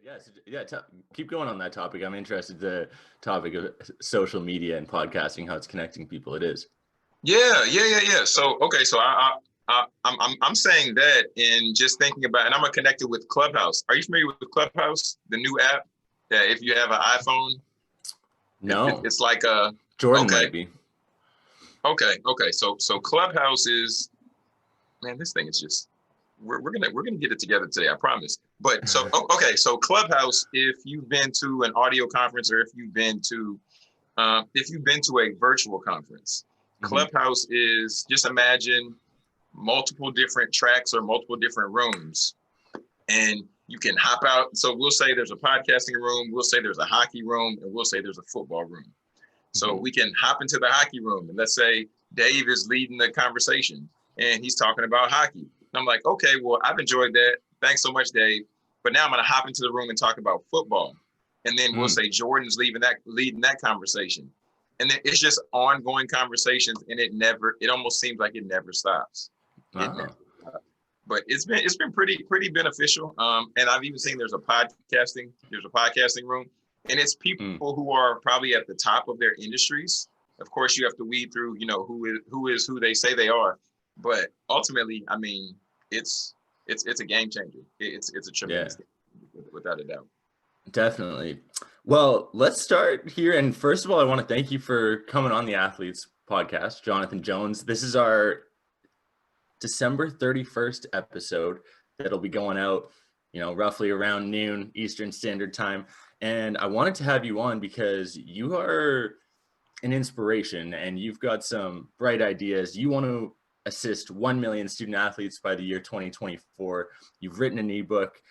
Yes, yeah. Keep going on that topic. I'm interested in the topic of social media and podcasting, how it's connecting people. It is. Yeah. So okay, so I'm saying that in just thinking about, and I'm gonna connect it with Clubhouse. Are you familiar with Clubhouse, the new app that if you have an iPhone, No, it's like a Jordan okay, might be. okay. So Clubhouse is, man, this thing is just we're gonna get it together today, I promise. But so okay, so Clubhouse, if you've been to an audio conference or if you've been to a virtual conference, Mhm. Clubhouse is, just imagine multiple different tracks or multiple different rooms, and you can hop out. So we'll say there's a podcasting room, we'll say there's a hockey room, and we'll say there's a football room. So Mhm. we can hop into the hockey room, and let's say Dave is leading the conversation and he's talking about hockey. And I'm like, okay, well, I've enjoyed that. Thanks so much, Dave. But now I'm going to hop into the room and talk about football. And then we'll Mm. say Jordan's leading that conversation. And then it's just ongoing conversations, and it almost seems like it never stops. It never Wow. stops. But it's been pretty beneficial. And I've even seen there's a podcasting room, and it's Mm. people who are probably at the top of their industries. Of course, you have to weed through, who they say they are, but ultimately, I mean, it's a game changer. It's a Yeah, tremendous thing, without a doubt. definitely. Well, let's start here. And first of all, I want to thank you for coming on the Athletes podcast, Jonathan Jones. This is our December 31st episode that'll be going out, roughly around noon Eastern Standard Time. And I wanted to have you on because you are an inspiration and you've got some bright ideas. You want to assist 1 million student athletes by the year 2024. You've written an ebook.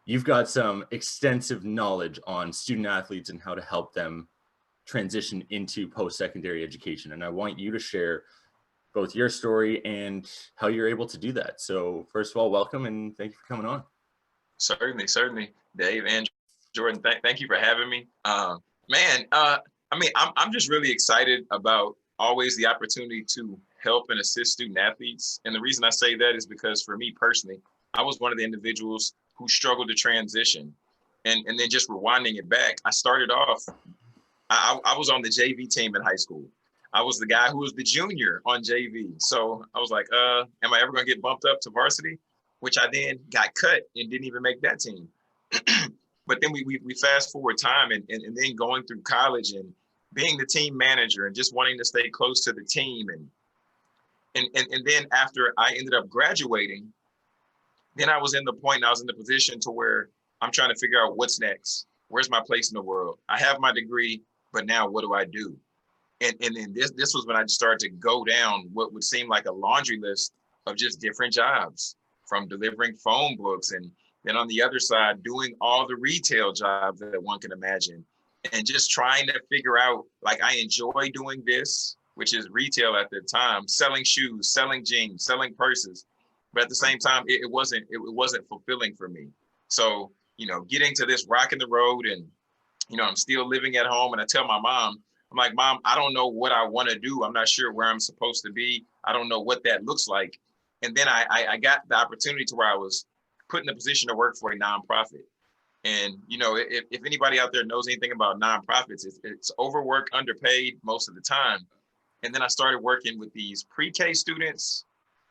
You've got some extensive knowledge on student athletes and how to help them transition into post-secondary education. And I want you to share both your story and how you're able to do that. So first of all, welcome and thank you for coming on. Certainly, Dave and Jordan. Thank you for having me. Man, I mean, I'm just really excited about always the opportunity to help and assist student athletes. And the reason I say that is because for me personally, I was one of the individuals who struggled to transition. And then just rewinding it back, I started off, I was on the JV team in high school. I was the guy who was the junior on JV. So I was like, am I ever going to get bumped up to varsity? Which I then got cut and didn't even make that team. But then we fast forward time, and then going through college and being the team manager and just wanting to stay close to the team. And then after I ended up graduating, then I was in the position to where I'm trying to figure out what's next. Where's my place in the world? I have my degree, but now what do I do? And then this was when I just started to go down what would seem like a laundry list of just different jobs, from delivering phone books, and then on the other side doing all the retail jobs that one can imagine, and just trying to figure out, like, I enjoy doing this, which is retail at the time, selling shoes, selling jeans, selling purses, but at the same time it wasn't fulfilling for me. So getting to this rock in the road, and I'm still living at home, and I tell my mom, I'm like, Mom, I don't know what I want to do. I'm not sure where I'm supposed to be. I don't know what that looks like. And then I got the opportunity to where I was put in the position to work for a nonprofit. And, if anybody out there knows anything about nonprofits, it's overworked, underpaid most of the time. And then I started working with these pre-K students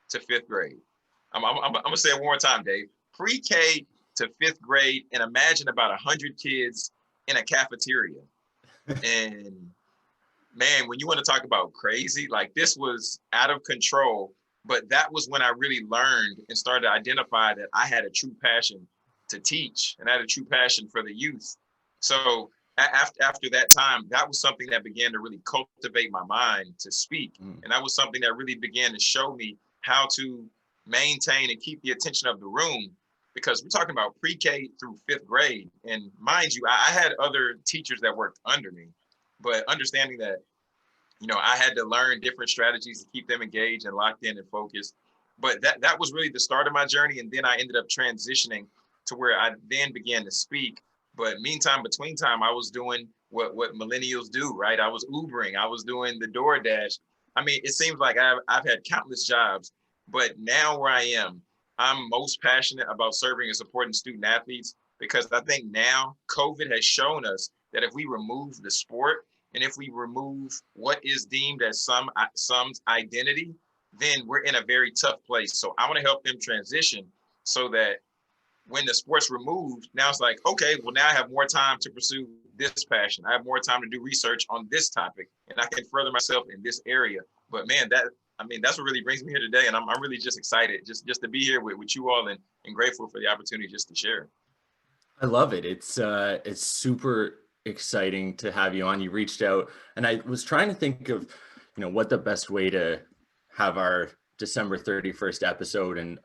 to fifth grade. I'm going to say it one more time, Dave. Pre-K to fifth grade, and imagine about 100 kids in a cafeteria. And man, when you want to talk about crazy, like, this was out of control. But that was when I really learned and started to identify that I had a true passion to teach, and I had a true passion for the youth. So after that time, that was something that began to really cultivate my mind to speak. Mm. And that was something that really began to show me how to maintain and keep the attention of the room, because we're talking about pre-K through fifth grade. And mind you, I had other teachers that worked under me, but understanding that, I had to learn different strategies to keep them engaged and locked in and focused. But that was really the start of my journey. And then I ended up transitioning to where I then began to speak. But between time, I was doing what millennials do, right? I was Ubering, I was doing the DoorDash. I mean, it seems like I've had countless jobs, but now where I am, I'm most passionate about serving and supporting student athletes, because I think now COVID has shown us that if we remove the sport and if we remove what is deemed as some's identity, then we're in a very tough place. So I want to help them transition so that when the sport's removed, now it's like, okay, well, now I have more time to pursue this passion. I have more time to do research on this topic, and I can further myself in this area. But man, that's what really brings me here today. And I'm really just excited just to be here with you all, and grateful for the opportunity just to share. I love it. It's super exciting to have you on. You reached out, and I was trying to think of, what the best way to have our December 31st episode, and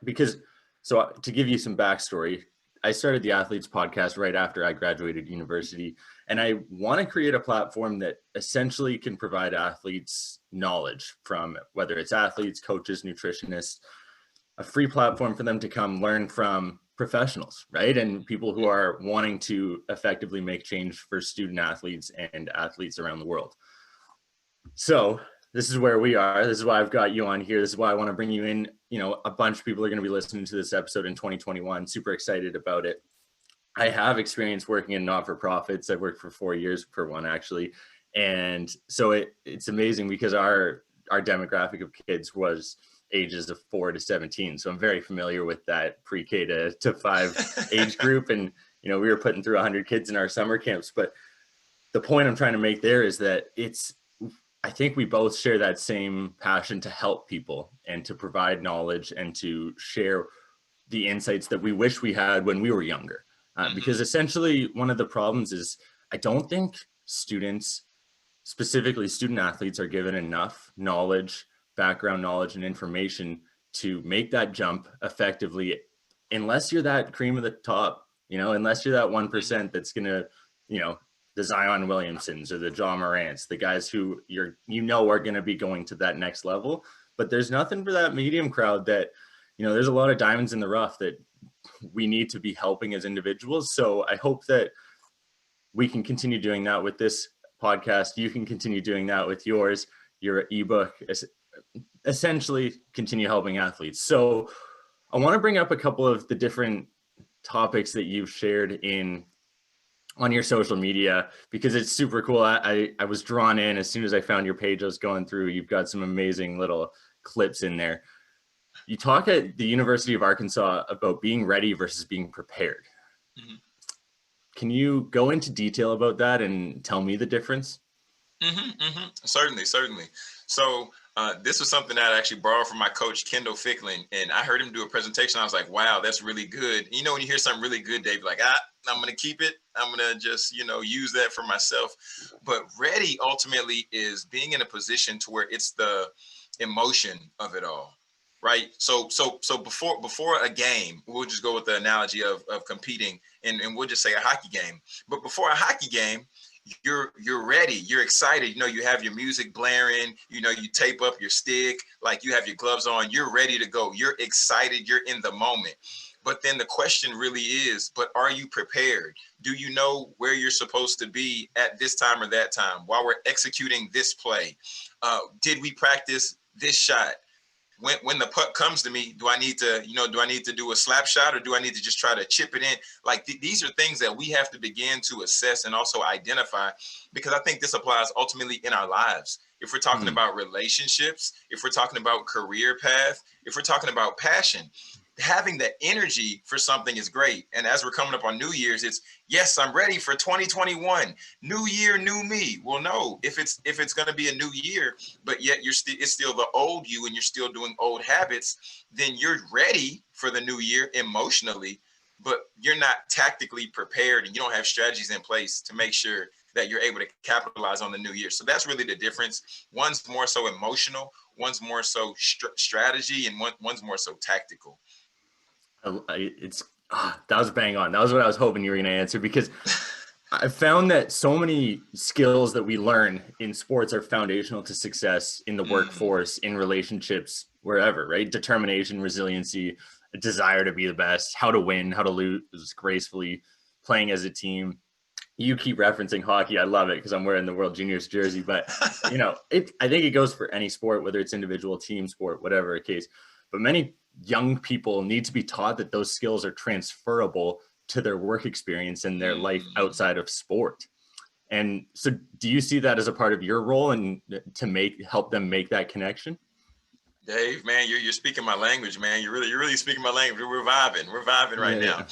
because so to give you some backstory, I started the Athletes podcast right after I graduated university, and I want to create a platform that essentially can provide athletes knowledge from whether it's athletes, coaches, nutritionists, a free platform for them to come learn from professionals, right? And people who are wanting to effectively make change for student athletes and athletes around the world. So this is where we are. This is why I've got you on here. This is why I want to bring you in. A bunch of people are going to be listening to this episode in 2021. Super excited about it. I have experience working in not-for-profits. I've worked for 4 years for one, actually. And so it's amazing because our demographic of kids was ages of 4 to 17. So I'm very familiar with that pre-K to 5 age group. And, we were putting through 100 kids in our summer camps. But the point I'm trying to make there is that I think we both share that same passion to help people and to provide knowledge and to share the insights that we wish we had when we were younger. Because essentially one of the problems is I don't think students, specifically student athletes, are given enough knowledge, background knowledge, and information to make that jump effectively, unless you're that cream of the top, unless you're that 1% that's going to, the Zion Williamsons or the John Morants, the guys who are going to be going to that next level. But there's nothing for that medium crowd that, there's a lot of diamonds in the rough that we need to be helping as individuals. So I hope that we can continue doing that with this podcast. You can continue doing that with your ebook, essentially continue helping athletes. So I want to bring up a couple of the different topics that you've shared on your social media, because it's super cool. I was drawn in as soon as I found your page. I was going through, you've got some amazing little clips in there. You talk at the University of Arkansas about being ready versus being prepared. Mm-hmm. Can you go into detail about that and tell me the difference? Certainly. So this was something that I actually borrowed from my coach, Kendall Ficklin, and I heard him do a presentation. I was like, wow, that's really good. When you hear something really good, Dave, like, I'm going to keep it. I'm going to just, use that for myself. But ready ultimately is being in a position to where it's the emotion of it all. Right. So before a game, we'll just go with the analogy of competing, and we'll just say a hockey game. But before a hockey game, you're ready, you're excited, you have your music blaring, you tape up your stick, like you have your gloves on, you're ready to go, you're excited, you're in the moment. But then the question really is, but are you prepared? Do you know where you're supposed to be at this time or that time while we're executing this play? Did we practice this shot? When the puck comes to me, do I need to do a slap shot, or do I need to just try to chip it in? Like these are things that we have to begin to assess and also identify, because I think this applies ultimately in our lives. If we're talking about relationships, if we're talking about career path, if we're talking about passion, having the energy for something is great. And as we're coming up on New Year's, it's, yes, I'm ready for 2021. New year, new me. Well, no, if it's going to be a new year, but yet it's still the old you and you're still doing old habits, then you're ready for the new year emotionally, but you're not tactically prepared and you don't have strategies in place to make sure that you're able to capitalize on the new year. So that's really the difference. One's more so emotional, one's more so strategy, and one's more so tactical. That was bang on. That was what I was hoping you were going to answer, because I found that so many skills that we learn in sports are foundational to success in the workforce, in relationships, wherever, right? Determination, resiliency, a desire to be the best, how to win, how to lose gracefully, playing as a team. You keep referencing hockey. I love it because I'm wearing the World Juniors jersey, but I think it goes for any sport, whether it's individual, team sport, whatever the case. But many young people need to be taught that those skills are transferable to their work experience and their life Mm. outside of sport. And so do you see that as a part of your role and to help them make that connection? Dave, man, you're speaking my language, man. You're really speaking my language. We're vibing right now.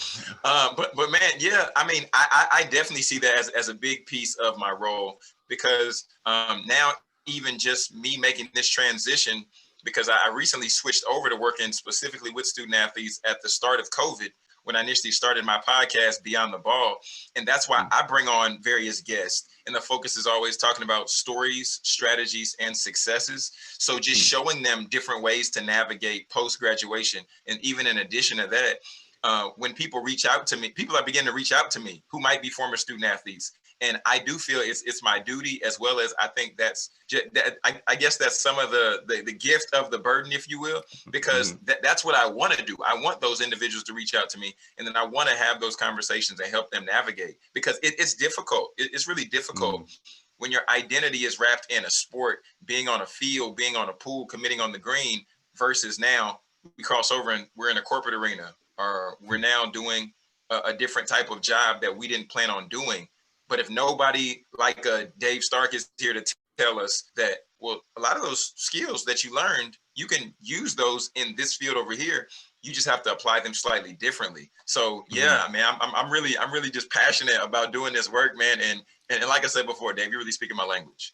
Yeah. But man, yeah, I mean, I definitely see that as a big piece of my role because now even just me making this transition, because I recently switched over to working specifically with student athletes at the start of COVID when I initially started my podcast Beyond the Ball, and that's why I bring on various guests. And the focus is always talking about stories, strategies, and successes. So just showing them different ways to navigate post graduation. And even in addition to that, when people reach out to me, people are beginning to reach out to me who might be former student athletes. And I do feel it's my duty, as well as I think that's just, I guess that's some of the gift of the burden, if you will, because that's what I want to do. I want those individuals to reach out to me, and then I want to have those conversations and help them navigate, because it's difficult. It's really difficult when your identity is wrapped in a sport, being on a field, being on a pool, committing on the green, versus now we cross over and we're in a corporate arena, or we're now doing a different type of job that we didn't plan on doing. But if nobody like Dave Stark is here to tell us that, well, a lot of those skills that you learned, you can use those in this field over here. You just have to apply them slightly differently. So yeah, man, I'm really just passionate about doing this work, man. And like I said before, Dave, you're really speaking my language.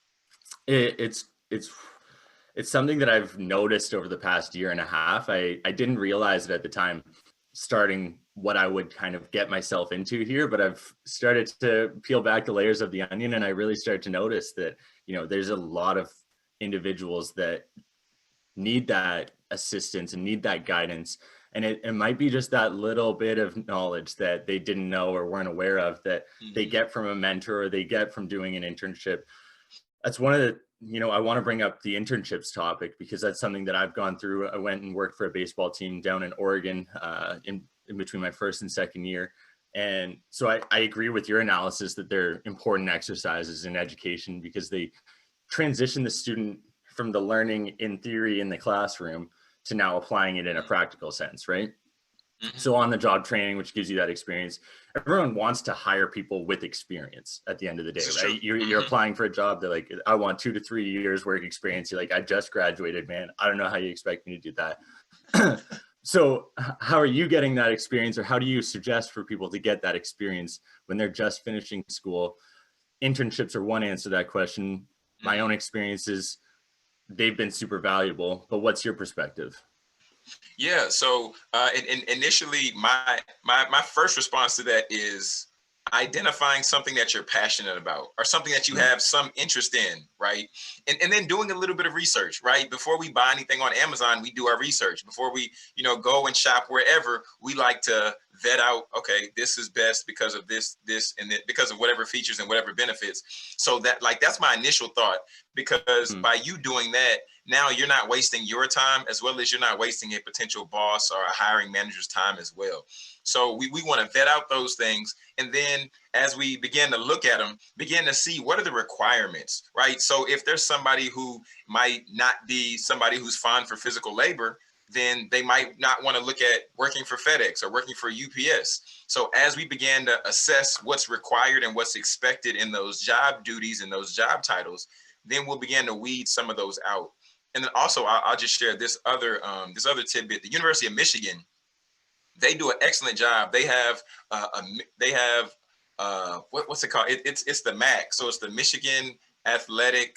It's something that I've noticed over the past year and a half. I didn't realize it at the time, starting what I would kind of get myself into here, but I've started to peel back the layers of the onion, and I really started to notice that, there's a lot of individuals that need that assistance and need that guidance. And it might be just that little bit of knowledge that they didn't know or weren't aware of that they get from a mentor or they get from doing an internship. That's one of the, I want to bring up the internships topic because that's something that I've gone through. I went and worked for a baseball team down in Oregon in between my first and second year. And so I agree with your analysis that they're important exercises in education because they transition the student from the learning in theory in the classroom to now applying it in a practical sense, right? So on the job training, which gives you that experience, everyone wants to hire people with experience at the end of the day, right? You're applying for a job. They're like, I want 2 to 3 years work experience. You're like, I just graduated, man. I don't know how you expect me to do that. So how are you getting that experience, or how do you suggest for people to get that experience when they're just finishing school? Internships are one answer to that question. My own experiences, they've been super valuable, but what's your perspective? Yeah. So initially, my first response to that is identifying something that you're passionate about or something that you have some interest in, right? And then doing a little bit of research, right? Before we buy anything on Amazon, we do our research. Before we, go and shop wherever, we like to vet out, okay, this is best because of this, and because of whatever features and whatever benefits. So that's my initial thought, because by you doing that, now you're not wasting your time, as well as you're not wasting a potential boss or a hiring manager's time as well. So we want to vet out those things. And then as we begin to look at them, begin to see what are the requirements, right? So if there's somebody who might not be somebody who's fond for physical labor, then they might not want to look at working for FedEx or working for UPS. So as we began to assess what's required and what's expected in those job duties and those job titles, then we'll begin to weed some of those out. And then also, I'll just share this other tidbit. The University of Michigan, they do an excellent job. They have what's it called? It's the MAC, so it's the Michigan Athletic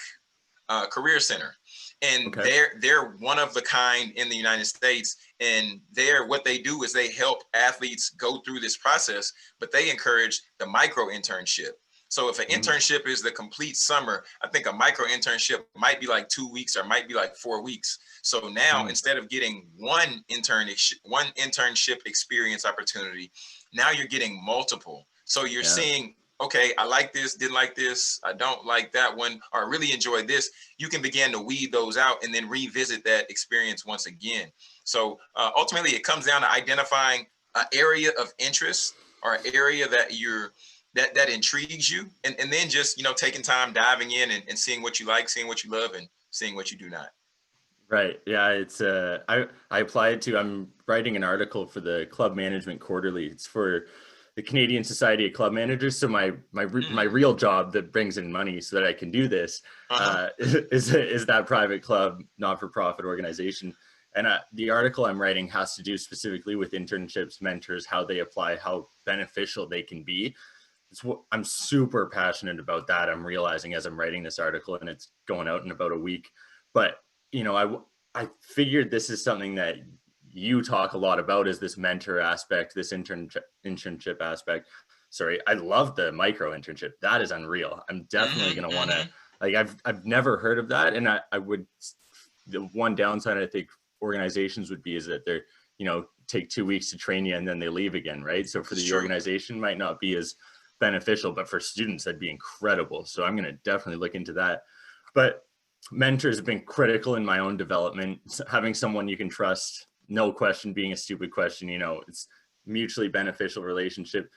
Career Center, and Okay. they're one of the kind in the United States. And what they do is they help athletes go through this process, but they encourage the micro internship. So if an internship is the complete summer, I think a micro internship might be like 2 weeks or might be like 4 weeks. So now instead of getting one internship experience opportunity, now you're getting multiple. So you're seeing, okay, I like this, didn't like this, I don't like that one, or I really enjoyed this. You can begin to weed those out and then revisit that experience once again. So ultimately, it comes down to identifying an area of interest or an area that that intrigues you, and then just taking time, diving in, and seeing what you like, seeing what you love, and seeing what you do not. Right. Yeah. It's I applied to. I'm writing an article for the Club Management Quarterly. It's for the Canadian Society of Club Managers. So my real job that brings in money so that I can do this is that private club, not-for-profit organization. And the article I'm writing has to do specifically with internships, mentors, how they apply, how beneficial they can be. I'm super passionate about that. I'm realizing as I'm writing this article, and it's going out in about a week. But I figured this is something that you talk a lot about, is this mentor aspect, this internship aspect. Sorry, I love the micro internship. That is unreal. I'm definitely going to want to, like, I've never heard of that. And I would, the one downside I think organizations would be is that they're, take 2 weeks to train you and then they leave again, right? So for the organization might not be as beneficial, but for students, that'd be incredible. So I'm going to definitely look into that. But mentors have been critical in my own development. Having someone you can trust, no question being a stupid question, it's mutually beneficial relationship.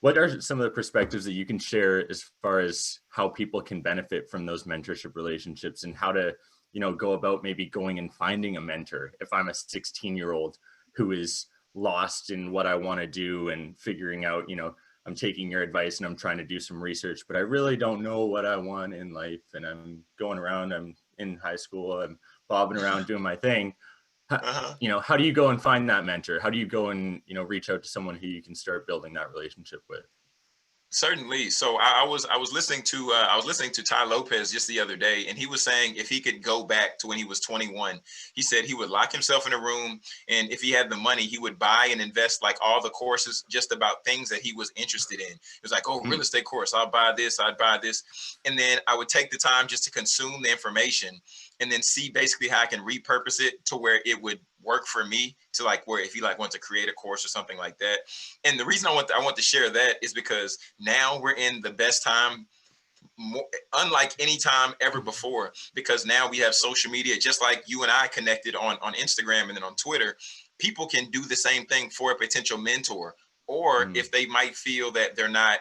What are some of the perspectives that you can share as far as how people can benefit from those mentorship relationships, and how to, go about maybe going and finding a mentor if I'm a 16-year-old who is lost in what I want to do and figuring out, I'm taking your advice and I'm trying to do some research, but I really don't know what I want in life. And I'm going around, I'm in high school, I'm bobbing around doing my thing. How do you go and find that mentor? How do you go and, reach out to someone who you can start building that relationship with? Certainly. So I was listening to Ty Lopez just the other day, and he was saying if he could go back to when he was 21, he said he would lock himself in a room, and if he had the money, he would buy and invest like all the courses just about things that he was interested in. It was like, oh, real estate course, I'd buy this, and then I would take the time just to consume the information and then see basically how I can repurpose it to where it would work for me, to like where if you like want to create a course or something like that. And the reason I want to share that is because now we're in the best time, unlike any time ever before, because now we have social media, just like you and I connected on Instagram and then on Twitter. People can do the same thing for a potential mentor, or if they might feel that they're not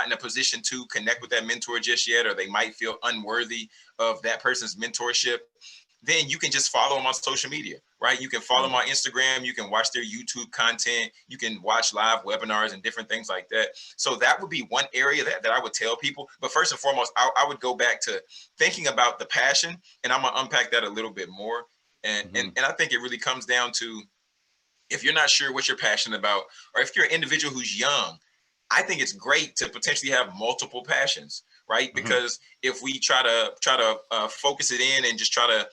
in a position to connect with that mentor just yet, or they might feel unworthy of that person's mentorship, then you can just follow them on social media, right? You can follow them on Instagram. You can watch their YouTube content. You can watch live webinars and different things like that. So that would be one area that I would tell people. But first and foremost, I would go back to thinking about the passion, and I'm gonna unpack that a little bit more. And I think it really comes down to, if you're not sure what you're passionate about, or if you're an individual who's young, I think it's great to potentially have multiple passions, right? Because if we try to focus it in and just try to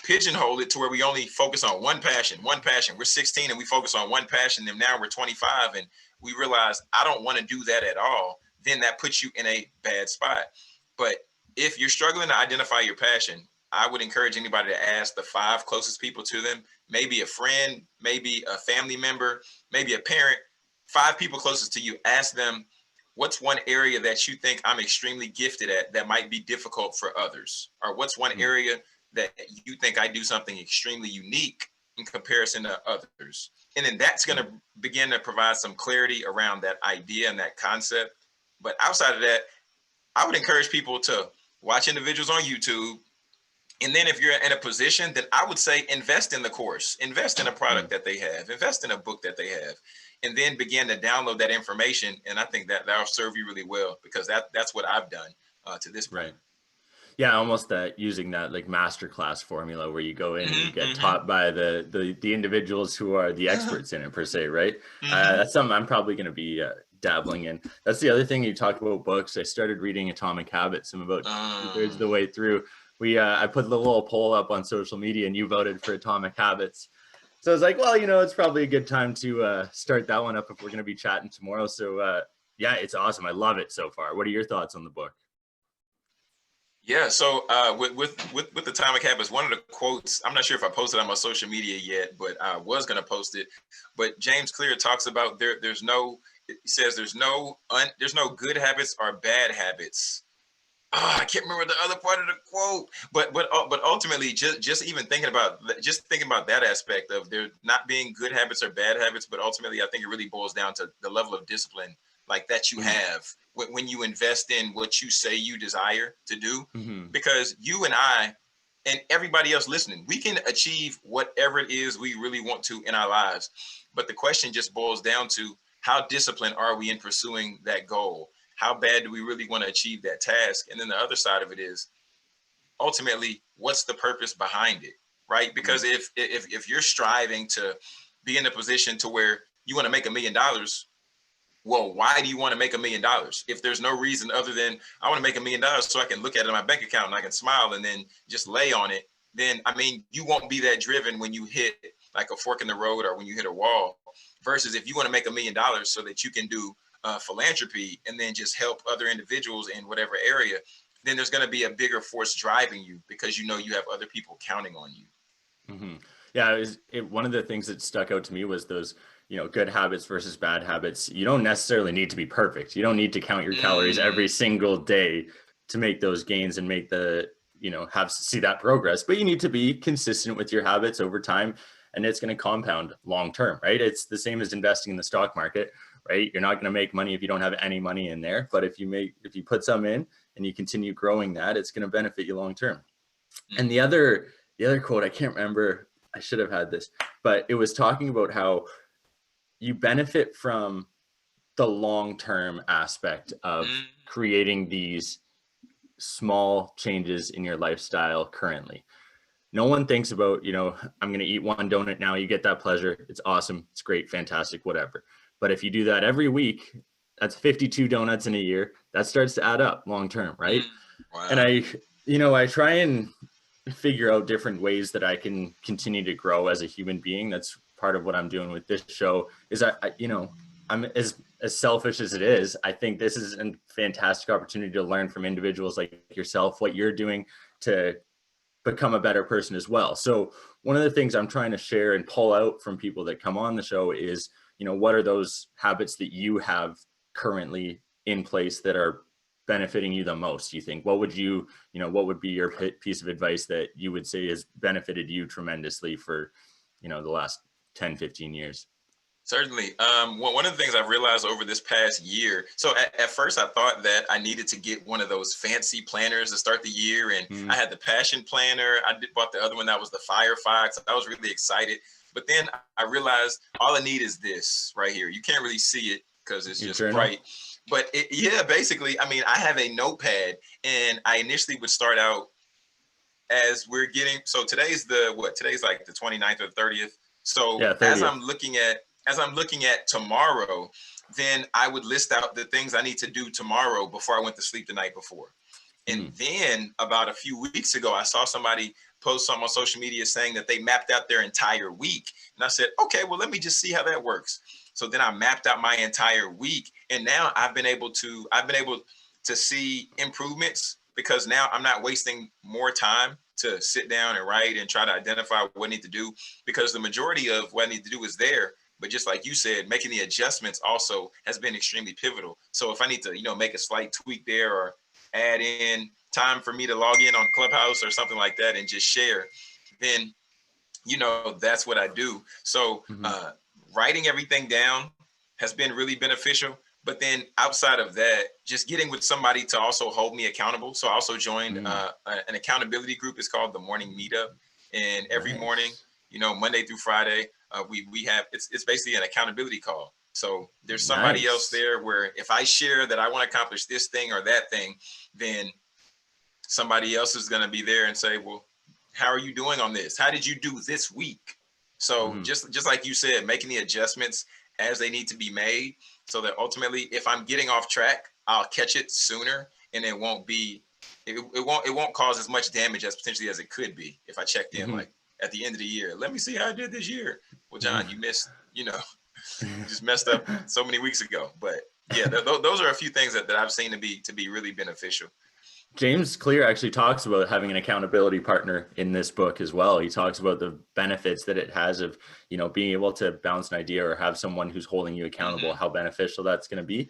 pigeonhole it to where we only focus on one passion. We're 16 and we focus on one passion, and now we're 25 and we realize I don't want to do that at all. Then that puts you in a bad spot. But if you're struggling to identify your passion, I would encourage anybody to ask the 5 closest people to them, maybe a friend, maybe a family member, maybe a parent, 5 people closest to you. Ask them, what's one area that you think I'm extremely gifted at that might be difficult for others? Or what's one area that you think I do something extremely unique in comparison to others? And then that's going to begin to provide some clarity around that idea and that concept. But outside of that, I would encourage people to watch individuals on YouTube. And then if you're in a position, then I would say invest in the course, invest in a product that they have, invest in a book that they have, and then begin to download that information. And I think that that'll serve you really well, because that's what I've done to this point. Right. Yeah, almost that, using that like masterclass formula where you go in and you get taught by the individuals who are the experts in it per se, right? That's something I'm probably going to be dabbling in. That's the other thing you talked about, books. I started reading Atomic Habits. I'm about 2/3 of the way through. I put the little poll up on social media and you voted for Atomic Habits. So I was like, well, it's probably a good time to start that one up if we're going to be chatting tomorrow. So yeah, it's awesome. I love it so far. What are your thoughts on the book? Yeah, so with Atomic Habits, one of the quotes, I'm not sure if I posted on my social media yet, but I was going to post it. But James Clear talks about he says there's no good habits or bad habits. I can't remember the other part of the quote, but ultimately, just thinking about that aspect of there not being good habits or bad habits, but ultimately, I think it really boils down to the level of discipline like that you have when you invest in what you say you desire to do. Because you and I and everybody else listening, we can achieve whatever it is we really want to in our lives. But the question just boils down to, how disciplined are we in pursuing that goal? How bad do we really want to achieve that task? And then the other side of it is ultimately, what's the purpose behind it, right? Because if you're striving to be in a position to where you want to make $1 million, well, why do you want to make $1 million? If there's no reason other than I want to make $1 million so I can look at it in my bank account and I can smile and then just lay on it, then I mean, you won't be that driven when you hit like a fork in the road or when you hit a wall. Versus if you want to make $1 million so that you can do philanthropy and then just help other individuals in whatever area, then there's going to be a bigger force driving you because you know you have other people counting on you. Mm-hmm. Yeah, one of the things that stuck out to me was those, good habits versus bad habits. You don't necessarily need to be perfect. You don't need to count your calories every single day to make those gains and make see that progress, but you need to be consistent with your habits over time, and it's going to compound long term, right? It's the same as investing in the stock market, right? You're not going to make money if you don't have any money in there, but if you put some in and you continue growing that, it's going to benefit you long term. And the other quote, I can't remember, I should have had this, but it was talking about how you benefit from the long-term aspect of creating these small changes in your lifestyle currently. No one thinks about, I'm going to eat one donut now. You get that pleasure. It's awesome. It's great. Fantastic. Whatever. But if you do that every week, that's 52 donuts in a year. That starts to add up long-term. Right. Wow. And I try and figure out different ways that I can continue to grow as a human being. That's part of what I'm doing with this show is I'm as selfish as it is. I think this is a fantastic opportunity to learn from individuals like yourself, what you're doing to become a better person as well. So one of the things I'm trying to share and pull out from people that come on the show is, what are those habits that you have currently in place that are benefiting you the most? You think, what would be your piece of advice that you would say has benefited you tremendously for, the last 10, 15 years? Certainly. One of the things I've realized over this past year, so at first I thought that I needed to get one of those fancy planners to start the year. And I had the Passion Planner. Bought the other one that was the Firefox. I was really excited. But then I realized all I need is this right here. You can't really see it because it's just bright. But basically, I mean, I have a notepad and I initially would start out as we're getting, so today's like the 29th or 30th. So yeah, 30th. As I'm looking at tomorrow, then I would list out the things I need to do tomorrow before I went to sleep the night before. And then about a few weeks ago, I saw somebody post something on social media saying that they mapped out their entire week. And I said, okay, well, let me just see how that works. So then I mapped out my entire week. And now I've been able to see improvements because now I'm not wasting more time to sit down and write and try to identify what I need to do, because the majority of what I need to do is there. But just like you said, making the adjustments also has been extremely pivotal. So if I need to, make a slight tweak there or add in time for me to log in on Clubhouse or something like that and just share, then, that's what I do. So writing everything down has been really beneficial. But then outside of that, just getting with somebody to also hold me accountable. So I also joined an accountability group. It's called the Morning Meetup. And every morning, Monday through Friday, we have, it's basically an accountability call. So there's somebody else there where if I share that I want to accomplish this thing or that thing, then somebody else is going to be there and say, well, how are you doing on this? How did you do this week? So just like you said, making the adjustments as they need to be made so that ultimately if I'm getting off track, I'll catch it sooner and it won't cause as much damage as potentially as it could be if I checked in like at the end of the year. Let me see how I did this year. Well, John, you missed, you just messed up so many weeks ago. But yeah, those are a few things that I've seen to be really beneficial. James Clear actually talks about having an accountability partner in this book as well. He talks about the benefits that it has of, being able to bounce an idea or have someone who's holding you accountable, how beneficial that's going to be.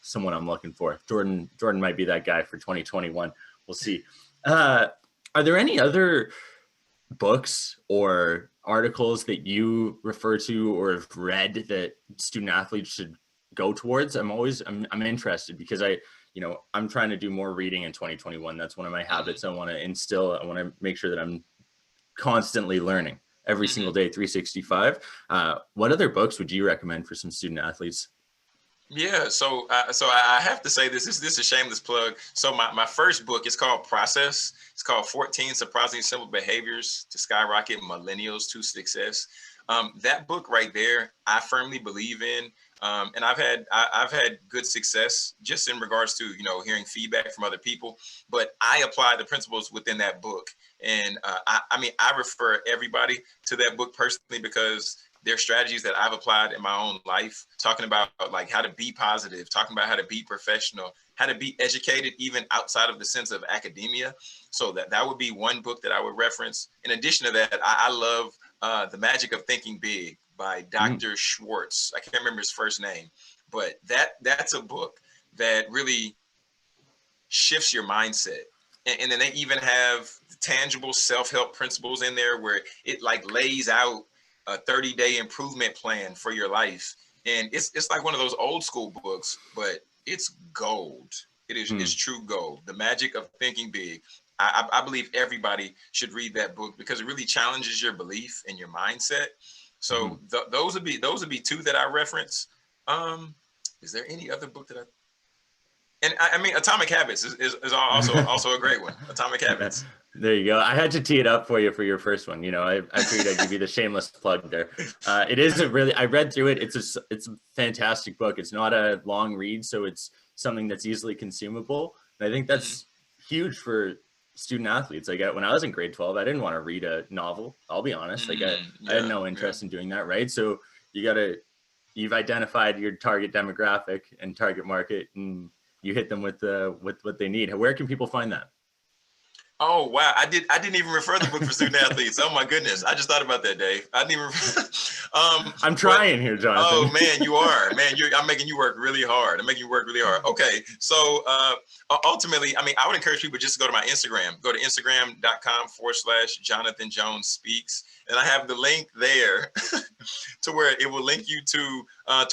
Someone I'm looking for. Jordan might be that guy for 2021. We'll see. Are there any other books or articles that you refer to or have read that student athletes should go towards? I'm interested because I'm trying to do more reading in 2021. That's one of my habits I want to instill. I want to make sure that I'm constantly learning. every single day, 365. What other books would you recommend for some student athletes? Yeah, so I have to say this is a shameless plug. So my first book is called Process. It's called 14 Surprisingly Simple Behaviors to Skyrocket Millennials to Success. That book right there, I firmly believe in, and I've had good success just in regards to hearing feedback from other people. But I apply the principles within that book, and I mean I refer everybody to that book personally because there are strategies that I've applied in my own life, talking about like how to be positive, talking about how to be professional, how to be educated, even outside of the sense of academia. So that would be one book that I would reference. In addition to that, I love The Magic of Thinking Big by Dr. Schwartz. I can't remember his first name, but that's a book that really shifts your mindset. And then they even have tangible self-help principles in there where it like lays out a 30-day improvement plan for your life. And it's like one of those old school books, but it's gold. It's true gold. The Magic of Thinking Big. I believe everybody should read that book because it really challenges your belief and your mindset. So those would be two that I reference. Is there any other book that and I mean, Atomic Habits is also a great one. Atomic Habits. There you go. I had to tee it up for you for your first one. I figured I'd give you the shameless plug there. It is I read through it. It's a fantastic book. It's not a long read, so it's something that's easily consumable. And I think that's huge for student athletes. Like when I was in grade 12, I didn't want to read a novel. I'll be honest. I had no interest in doing that. Right. So you've identified your target demographic and target market, and you hit them with what they need. Where can people find that? Oh wow, I didn't even refer the book for student athletes. Oh my goodness, I just thought about that, Dave. I didn't even. I'm trying here, Jonathan. Oh man, you are man. I'm making you work really hard. I'm making you work really hard. Okay, so ultimately, I mean, I would encourage people just to go to my Instagram. Go to Instagram.com/Jonathan Jones Speaks, and I have the link there to where it will link you to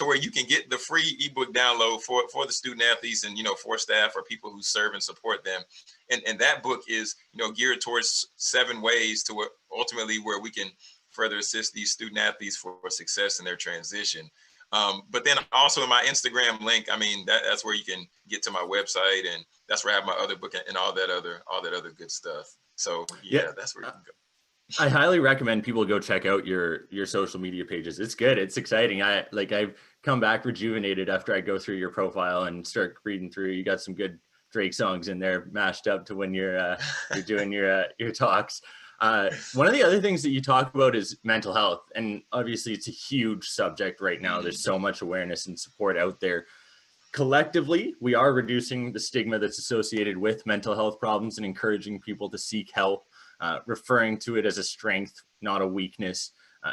where you can get the free ebook download for the student athletes and for staff or people who serve and support them. And that book is geared towards 7 ways to ultimately where we can further assist these student athletes for success in their transition. But then also in my Instagram link, I mean that's where you can get to my website, and that's where I have my other book and all that other good stuff. So yeah. That's where you can go. I highly recommend people go check out your social media pages. It's good. It's exciting. I've come back rejuvenated after I go through your profile and start reading through. You got some good Drake songs in there mashed up to when you're doing your talks. One of the other things that you talk about is mental health, and obviously it's a huge subject right now. There's so much awareness and support out there. Collectively, we are reducing the stigma that's associated with mental health problems and encouraging people to seek help, referring to it as a strength, not a weakness.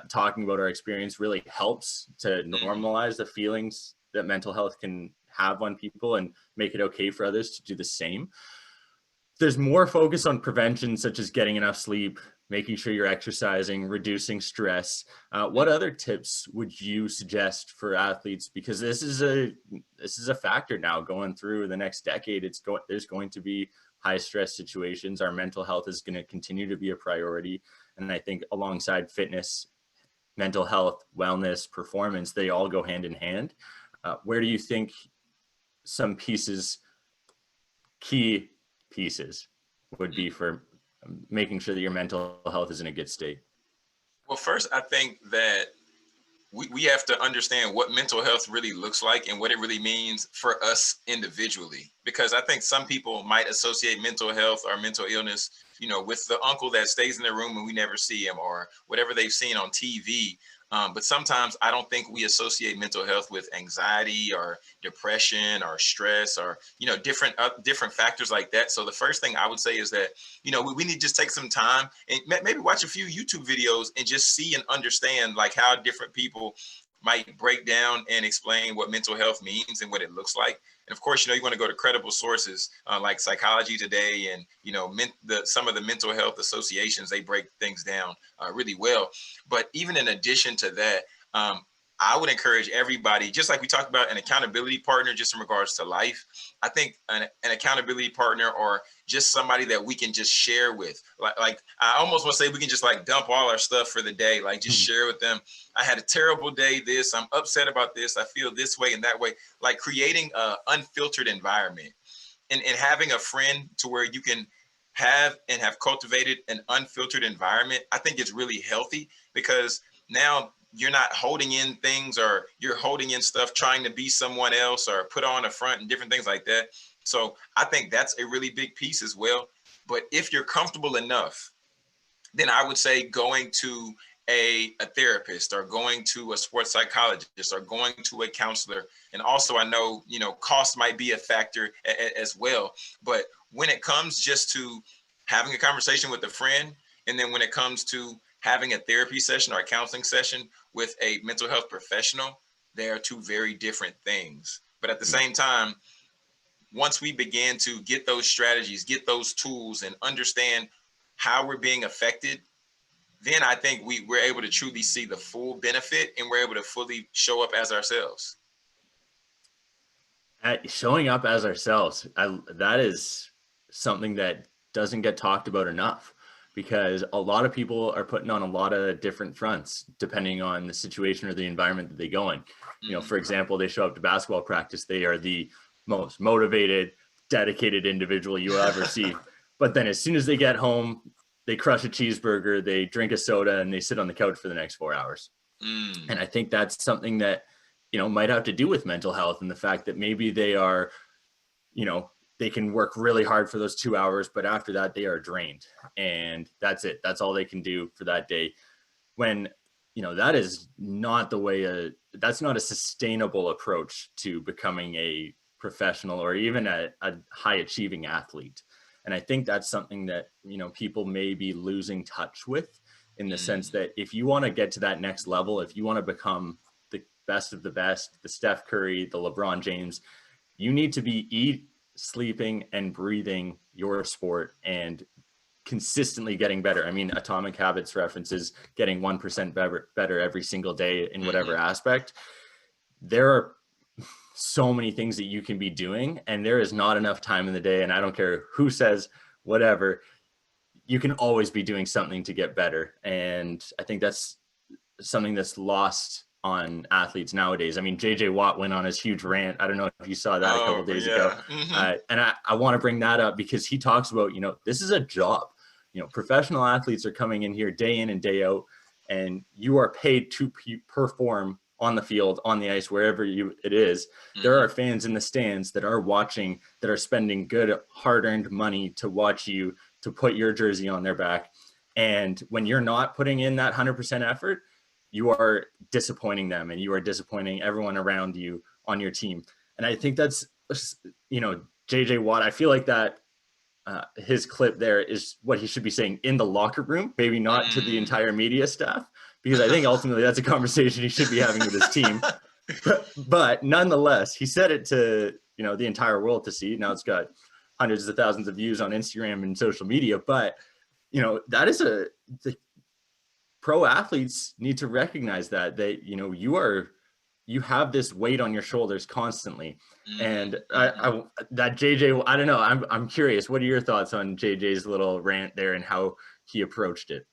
Talking about our experience really helps to normalize the feelings that mental health can have on people and make it okay for others to do the same. There's more focus on prevention, such as getting enough sleep, making sure you're exercising, reducing stress. What other tips would you suggest for athletes? Because this is a factor now going through the next decade. There's going to be high stress situations. Our mental health is going to continue to be a priority. And I think alongside fitness, mental health, wellness, performance, they all go hand in hand. Where do you think some key pieces would be for making sure that your mental health is in a good state? Well, first, I think that we have to understand what mental health really looks like and what it really means for us individually. Because I think some people might associate mental health or mental illness, with the uncle that stays in the room and we never see him, or whatever they've seen on TV. But sometimes I don't think we associate mental health with anxiety or depression or stress or, different factors like that. So the first thing I would say is that, we need to just take some time and maybe watch a few YouTube videos and just see and understand like how different people might break down and explain what mental health means and what it looks like. And of course, you want to go to credible sources like Psychology Today and, some of the mental health associations, they break things down really well. But even in addition to that, I would encourage everybody, just like we talked about an accountability partner, just in regards to life. I think an accountability partner, or just somebody that we can just share with. Like I almost want to say we can just like dump all our stuff for the day, like just share with them. I had a terrible day. I'm upset about this. I feel this way and that way. Like creating an unfiltered environment, and having a friend to where you can have cultivated an unfiltered environment. I think it's really healthy, because now you're not holding in things, or you're holding in stuff trying to be someone else or put on a front and different things like that. So I think that's a really big piece as well. But if you're comfortable enough, then I would say going to a therapist, or going to a sports psychologist, or going to a counselor. And also, I know, cost might be a factor as well. But when it comes just to having a conversation with a friend, and then when it comes to having a therapy session or a counseling session with a mental health professional, they are two very different things. But at the same time, once we begin to get those strategies, get those tools, and understand how we're being affected, then I think we're able to truly see the full benefit, and we're able to fully show up as ourselves. Showing up as ourselves, that is something that doesn't get talked about enough, because a lot of people are putting on a lot of different fronts depending on the situation or the environment that they go in. For example, they show up to basketball practice, they are the most motivated, dedicated individual you'll ever see. But then as soon as they get home, they crush a cheeseburger, they drink a soda, and they sit on the couch for the next 4 hours. And I think that's something that, might have to do with mental health, and the fact that maybe they are, they can work really hard for those 2 hours, but after that they are drained, and that's it. That's all they can do for that day. When, that is not the way, that's not a sustainable approach to becoming a professional, or even a high achieving athlete. And I think that's something that, people may be losing touch with, in the sense that if you want to get to that next level, if you want to become the best of the best, the Steph Curry, the LeBron James, you need to be sleeping, and breathing your sport, and consistently getting better. I mean, Atomic Habits references getting 1% better every single day in whatever aspect. There are so many things that you can be doing, and there is not enough time in the day. And I don't care who says whatever, you can always be doing something to get better. And I think that's something that's lost on athletes nowadays. I mean, JJ Watt went on his huge rant. I don't know if you saw that a couple of days ago. And I want to bring that up, because he talks about, this is a job. Professional athletes are coming in here day in and day out, and you are paid to perform on the field, on the ice, wherever it is. There are fans in the stands that are watching, that are spending good, hard-earned money to watch you, to put your jersey on their back. And when you're not putting in that 100% effort, you are disappointing them, and you are disappointing everyone around you on your team. And I think that's, JJ Watt, I feel like that his clip there is what he should be saying in the locker room, maybe not to the entire media staff, because I think ultimately that's a conversation he should be having with his team. But nonetheless, he said it to, the entire world to see. Now it's got hundreds of thousands of views on Instagram and social media. But, that is the pro athletes need to recognize that you have this weight on your shoulders constantly. And that JJ, I don't know, I'm curious, what are your thoughts on JJ's little rant there and how he approached it?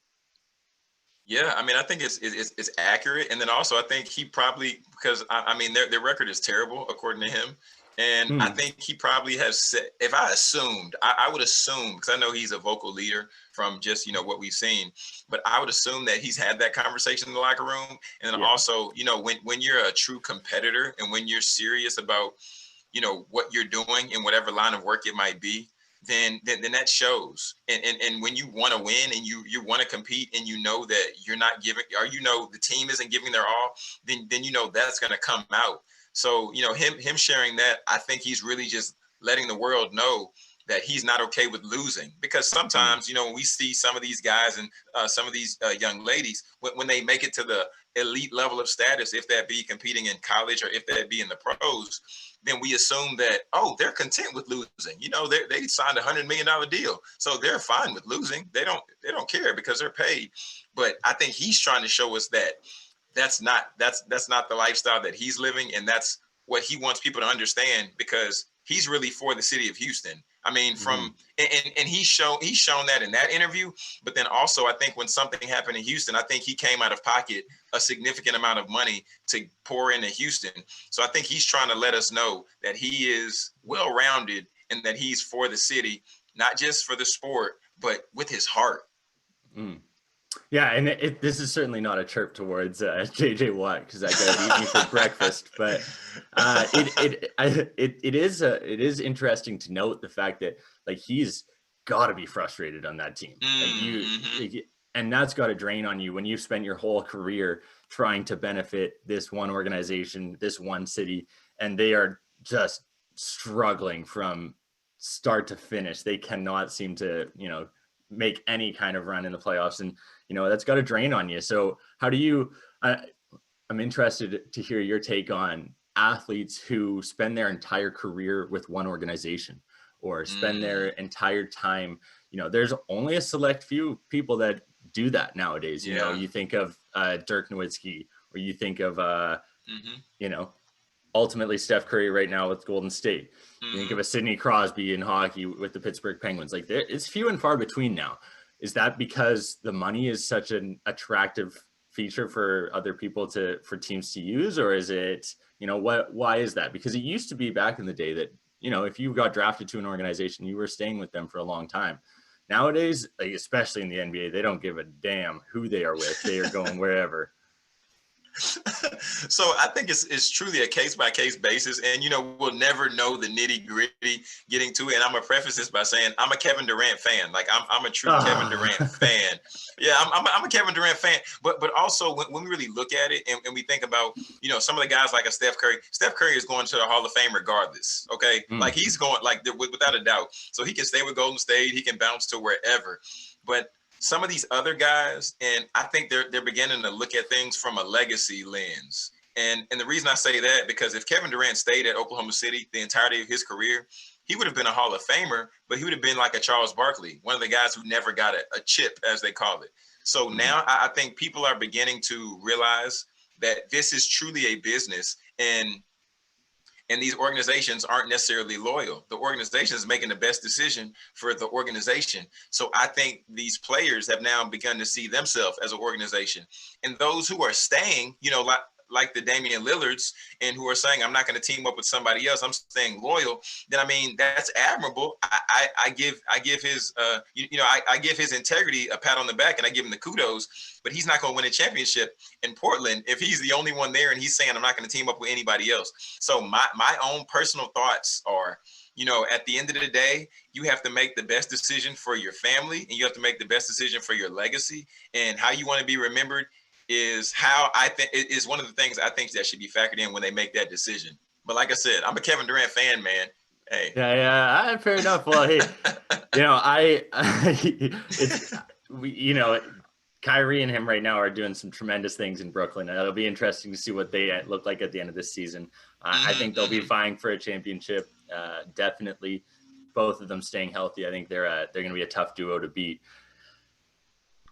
Yeah, I mean, I think it's accurate, and then also I think he probably, because I mean their record is terrible according to him, and I think he probably has said, if I assumed, I would assume, because I know he's a vocal leader from just what we've seen, but I would assume that he's had that conversation in the locker room, and then also when you're a true competitor, and when you're serious about what you're doing in whatever line of work it might be, then that shows. And when you want to win, and you want to compete, and that you're not giving, or the team isn't giving their all, then that's going to come out. So him sharing that, I think he's really just letting the world know that he's not okay with losing. Because sometimes when we see some of these guys, and some of these young ladies, when they make it to the elite level of status, if that be competing in college, or if that be in the pros, then we assume that, oh, they're content with losing. They signed $100 million deal, so they're fine with losing. They don't care, because they're paid. But I think he's trying to show us that that's not the lifestyle that he's living, and that's what he wants people to understand, because he's really for the city of Houston. I mean, from and he's shown that in that interview, but then also I think when something happened in Houston, I think he came out of pocket a significant amount of money to pour into Houston. So I think he's trying to let us know that he is well-rounded and that he's for the city, not just for the sport, but with his heart. Mm. Yeah, and this is certainly not a chirp towards JJ Watt, because that guy would eat me for breakfast. But it is interesting to note the fact that like he's got to be frustrated on that team. And that's got to drain on you when you've spent your whole career trying to benefit this one organization, this one city, and they are just struggling from start to finish. They cannot seem to, make any kind of run in the playoffs, and that's got to drain on you. So how do you I'm interested to hear your take on athletes who spend their entire career with one organization, or spend their entire time, there's only a select few people that do that nowadays. You think of Dirk Nowitzki, or you think of ultimately Steph Curry right now with Golden State. You think of a Sidney Crosby in hockey with the Pittsburgh Penguins. Like, it's few and far between now. Is that because the money is such an attractive feature for other people for teams to use, or is it, why is that? Because it used to be back in the day that, if you got drafted to an organization, you were staying with them for a long time. Nowadays, like, especially in the NBA, they don't give a damn who they are with. They are going wherever. So I think it's truly a case-by-case basis, and we'll never know the nitty-gritty getting to it. And I'm gonna preface this by saying I'm a Kevin Durant fan. Like, I'm a true Kevin Durant fan. Yeah, I'm a Kevin Durant fan. But also when we really look at it and we think about some of the guys like a Steph Curry. Steph Curry is going to the Hall of Fame regardless. Okay, like he's going, like, without a doubt. So he can stay with Golden State. He can bounce to wherever. But some of these other guys, and I think they're beginning to look at things from a legacy lens. And the reason I say that, because if Kevin Durant stayed at Oklahoma City the entirety of his career, he would have been a Hall of Famer, but he would have been like a Charles Barkley, one of the guys who never got a chip, as they call it. So now I think people are beginning to realize that this is truly a business, and these organizations aren't necessarily loyal. The organization is making the best decision for the organization. So I think these players have now begun to see themselves as an organization. And those who are staying, like the Damian Lillards, and who are saying, I'm not going to team up with somebody else, I'm staying loyal, then I mean, that's admirable. I give his I give his integrity a pat on the back, and I give him the kudos, but he's not going to win a championship in Portland if he's the only one there and he's saying, I'm not going to team up with anybody else. So my own personal thoughts are, at the end of the day, you have to make the best decision for your family, and you have to make the best decision for your legacy, and how you want to be remembered is how I think is one of the things I think that should be factored in when they make that decision. But like I said, I'm a Kevin Durant fan, man. Hey. Yeah, fair enough. Well, hey, Kyrie and him right now are doing some tremendous things in Brooklyn. It'll be interesting to see what they look like at the end of this season. I think they'll be vying for a championship. Definitely, both of them staying healthy. I think they're going to be a tough duo to beat.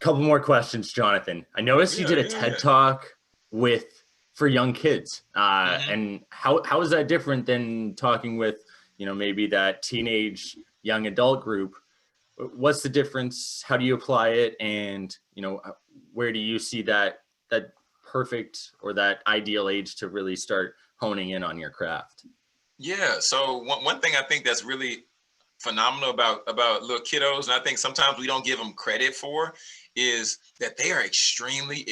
Couple more questions, Jonathan. I noticed you did a TED Talk for young kids. And how is that different than talking with, maybe that teenage young adult group? What's the difference? How do you apply it? And, where do you see that perfect or that ideal age to really start honing in on your craft? Yeah. So one thing I think that's really phenomenal about little kiddos, and I think sometimes we don't give them credit for, is that they are extremely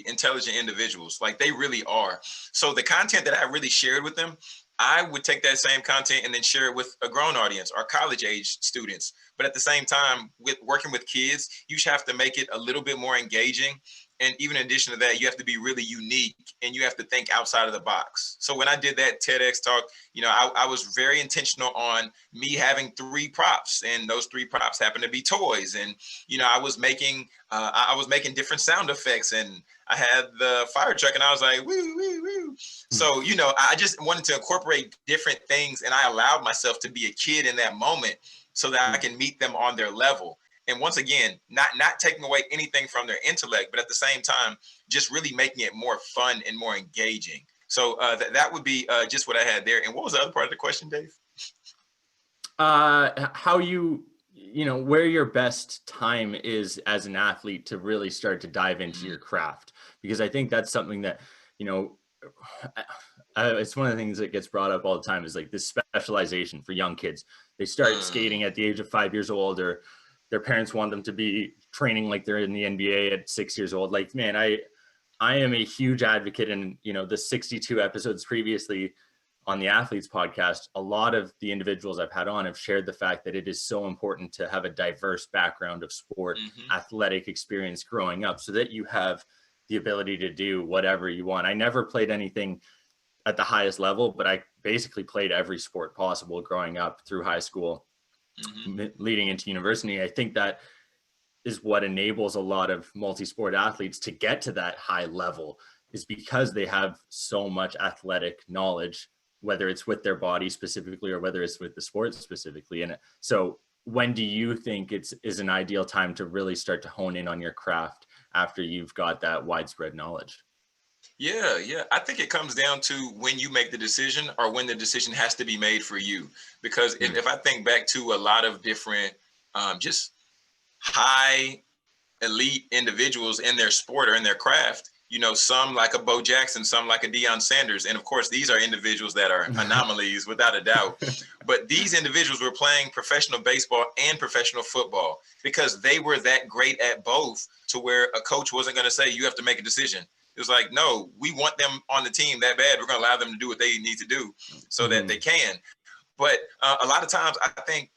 intelligent individuals. Like, they really are. So the content that I really shared with them, I would take that same content and then share it with a grown audience or college age students. But at the same time, with working with kids, you should have to make it a little bit more engaging. And even in addition to that, you have to be really unique, and you have to think outside of the box. So when I did that TEDx talk, I was very intentional on me having 3 props, and those 3 props happened to be toys. And, I was making different sound effects, and I had the fire truck, and I was like, woo, woo, woo. So, I just wanted to incorporate different things, and I allowed myself to be a kid in that moment so that I can meet them on their level. And once again, not taking away anything from their intellect, but at the same time, just really making it more fun and more engaging. So that would be just what I had there. And what was the other part of the question, Dave? How where your best time is as an athlete to really start to dive into your craft, because I think that's something that, it's one of the things that gets brought up all the time is like this specialization for young kids. They start skating at the age of 5 years old, or their parents want them to be training like they're in the NBA at 6 years old. Like, man, I am a huge advocate, and the 62 episodes previously on the Athletes podcast, a lot of the individuals I've had on have shared the fact that it is so important to have a diverse background of sport, athletic experience growing up, so that you have the ability to do whatever you want. I never played anything at the highest level, but I basically played every sport possible growing up through high school, leading into university. I think that is what enables a lot of multi-sport athletes to get to that high level, is because they have so much athletic knowledge, whether it's with their body specifically or whether it's with the sport specifically. And so when do you think is an ideal time to really start to hone in on your craft after you've got that widespread knowledge? Yeah. I think it comes down to when you make the decision, or when the decision has to be made for you. Because if I think back to a lot of different just high elite individuals in their sport or in their craft, some like a Bo Jackson, some like a Deion Sanders. And of course, these are individuals that are anomalies without a doubt. But these individuals were playing professional baseball and professional football because they were that great at both, to where a coach wasn't going to say, you have to make a decision. It was like, no, we want them on the team that bad. We're going to allow them to do what they need to do so that they can. But a lot of times I think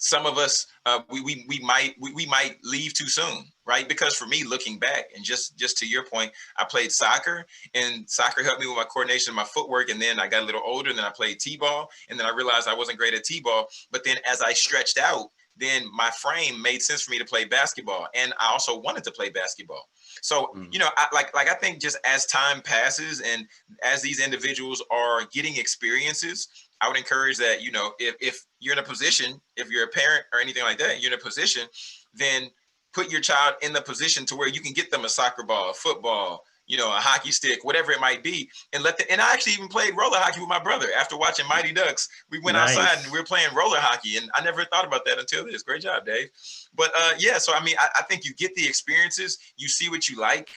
some of us, we might leave too soon, right? Because for me, looking back, and just to your point, I played soccer, and soccer helped me with my coordination and my footwork. And then I got a little older, and then I played t-ball, and then I realized I wasn't great at t-ball. But then as I stretched out, then my frame made sense for me to play basketball, and I also wanted to play basketball. So, I think just as time passes and as these individuals are getting experiences, I would encourage that, if you're in a position, if you're a parent or anything like that, you're in a position, then put your child in the position to where you can get them a soccer ball, a football, a hockey stick, whatever it might be, and and I actually even played roller hockey with my brother. After watching Mighty Ducks, we went outside and we were playing roller hockey, and I never thought about that until this. Great job, Dave. But so I think you get the experiences, you see what you like.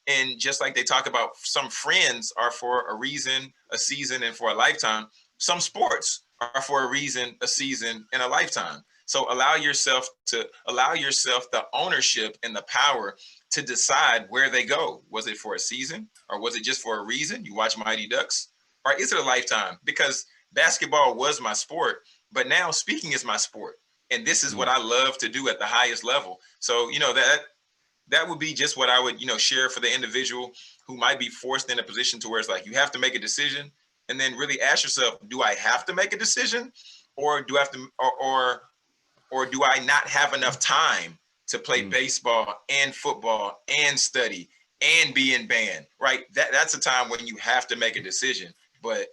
And just like they talk about, some friends are for a reason, a season, and for a lifetime. Some sports are for a reason, a season, and a lifetime. So allow yourself the ownership and the power to decide where they go. Was it for a season, or was it just for a reason? You watch Mighty Ducks, or is it a lifetime? Because basketball was my sport, but now speaking is my sport. And this is what I love to do at the highest level. So, that would be just what I would, share for the individual who might be forced in a position to where it's like, you have to make a decision, and then really ask yourself, do I have to make a decision, or do I have to, or do I not have enough time to play baseball and football and study and be in band, right? That's a time when you have to make a decision, but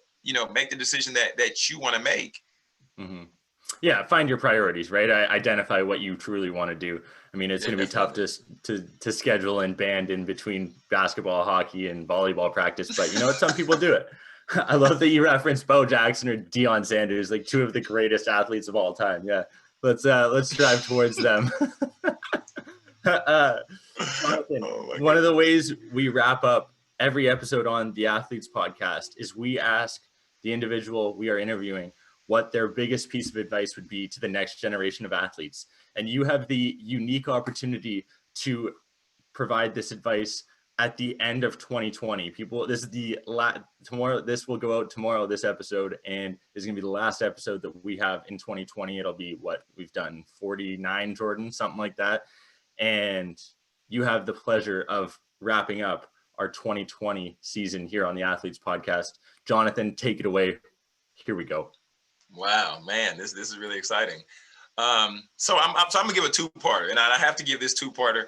make the decision that you want to make. Yeah, find your priorities, right? Identify what you truly want to do. I mean, it's going to be tough to schedule and band in between basketball, hockey, and volleyball practice, but some people do it. I love that you referenced Bo Jackson or Deion Sanders, like two of the greatest athletes of all time. Yeah, let's drive towards them. Jonathan, one of the ways we wrap up every episode on the Athletes podcast is we ask the individual we are interviewing what their biggest piece of advice would be to the next generation of athletes. And you have the unique opportunity to provide this advice at the end of 2020. People, this is tomorrow, this will go out tomorrow, this episode, and this is gonna be the last episode that we have in 2020. It'll be what we've done, 49, Jordan, something like that. And you have the pleasure of wrapping up our 2020 season here on the Athletes podcast. Jonathan, take it away. Here we go. Wow, man, this is really exciting. So I'm gonna give a two-parter, and I have to give this two-parter.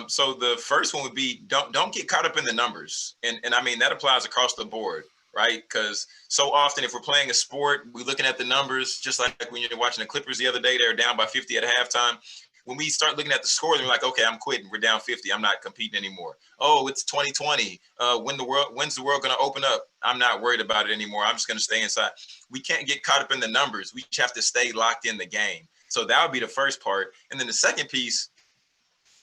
So the first one would be don't get caught up in the numbers, and I mean that applies across the board, right? Because so often if we're playing a sport, we're looking at the numbers, just like when you're watching the Clippers the other day, they were down by 50 at halftime. when we start looking at the scores, we're like, okay, I'm quitting. We're down 50. I'm not competing anymore. Oh, it's 2020. When's the world going to open up? I'm not worried about it anymore. I'm just going to stay inside. We can't get caught up in the numbers. We just have to stay locked in the game. So that would be the first part. And then the second piece,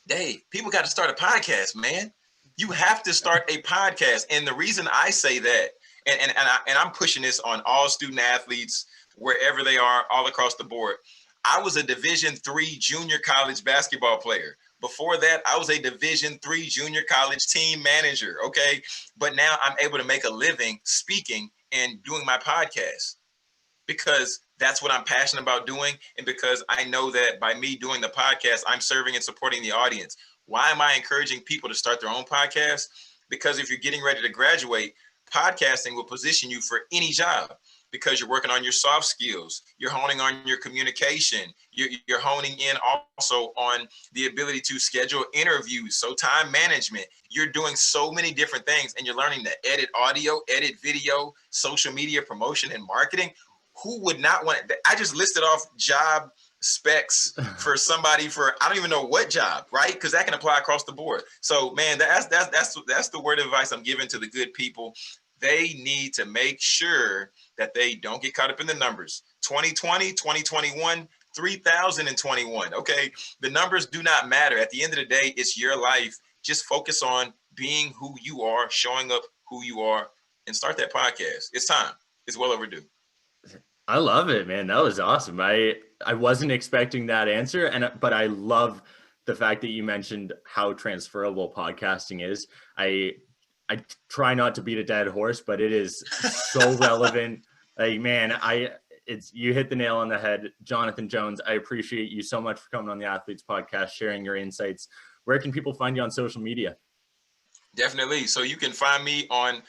Dave, people got to start a podcast, man. You have to start a podcast. And the reason I say that, and I'm pushing this on all student athletes, wherever they are, all across the board. I was a Division III junior college basketball player. Before that, I was a Division III junior college team manager, okay? But now I'm able to make a living speaking and doing my podcast because that's what I'm passionate about doing, and because I know that by me doing the podcast, I'm serving and supporting the audience. Why am I encouraging people to start their own podcast? Because if you're getting ready to graduate, podcasting will position you for any job because you're working on your soft skills, you're honing on your communication, you're honing in also on the ability to schedule interviews, so time management. You're doing so many different things, and you're learning to edit audio, edit video, social media promotion, and marketing. Who would not want it? I just listed off job specs for somebody for I don't even know what job, right? Because that can apply across the board. So, man, that's the word of advice I'm giving to the good people. They need to make sure that they don't get caught up in the numbers. 2020, 2021, 3021. Okay, the numbers do not matter. At the end of the day, it's your life. Just focus on being who you are, showing up who you are, and start that podcast. It's time. It's well overdue. I love it, man. That was awesome. I wasn't expecting that answer, but I love the fact that you mentioned how transferable podcasting is. I try not to beat a dead horse, but it is so relevant. Like, man, you hit the nail on the head, Jonathan Jones. I appreciate you so much for coming on the Athletes Podcast, sharing your insights. Where can people find you on social media? Definitely. So you can find me on,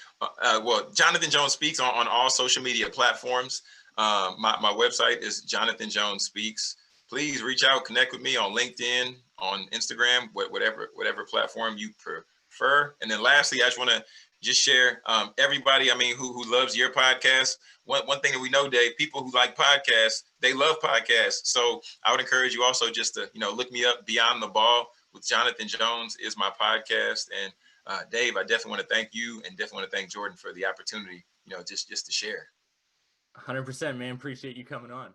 Jonathan Jones Speaks on all social media platforms. My website is Jonathan Jones Speaks. Please reach out, connect with me on LinkedIn, on Instagram, whatever platform you prefer. And then lastly, I just want to just share everybody, I mean, who loves your podcast. One thing that we know, Dave, people who like podcasts, they love podcasts. So I would encourage you also just to, look me up. Beyond the Ball with Jonathan Jones is my podcast. And Dave, I definitely want to thank you, and definitely want to thank Jordan for the opportunity, just to share. 100%, man. Appreciate you coming on.